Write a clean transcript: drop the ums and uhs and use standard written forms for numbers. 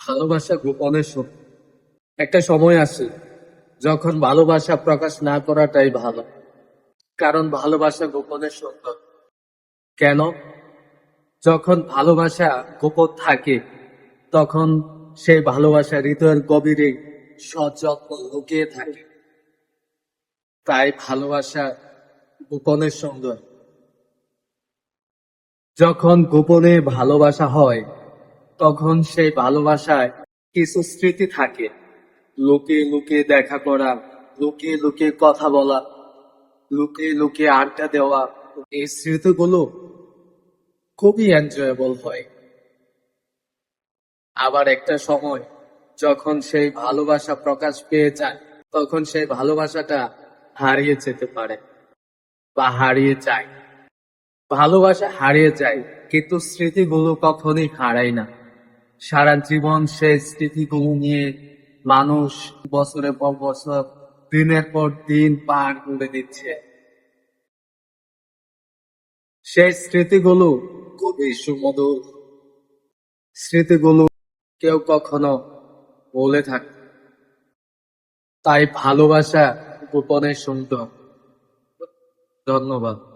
ভালোবাসা গোপনে সত্য। একটা সময় আসে যখন ভালোবাসা প্রকাশ না করাটাই ভালো, কারণ ভালোবাসা গোপনে সত্য। কেন? যখন ভালোবাসা গোপন থাকে তখন সেই ভালোবাসা হৃদয়ের গভীরে সযত্ন লুকিয়ে থাকে। তাই ভালোবাসা গোপনে সুন্দর। যখন গোপনে ভালোবাসা হয় তখন সেই ভালোবাসায় কিছু স্মৃতি থাকে। লুকিয়ে লুকিয়ে দেখা করা, লুকিয়ে লুকিয়ে কথা বলা, লুকিয়ে লুকিয়ে আড্ডা দেওয়া, এই স্মৃতিগুলো খুবই এনজয়েবল হয়। আবার একটা সময় যখন সেই ভালোবাসা প্রকাশ পেয়ে যায় তখন সেই ভালোবাসাটা হারিয়ে যেতে পারে বা হারিয়ে যায়। ভালোবাসা হারিয়ে যায় কিন্তু স্মৃতিগুলো কখনোই হারায় না। সারা জীবন সেই স্মৃতিগুলো নিয়ে মানুষ বছরের পর বছর, দিনের পর দিন পার করে দিচ্ছে। সেই স্মৃতিগুলো খুবই সুমধুর। স্মৃতিগুলো কেউ কখনো বলে থাকে। তাই ভালোবাসা গোপনে সুন্দর। ধন্যবাদ।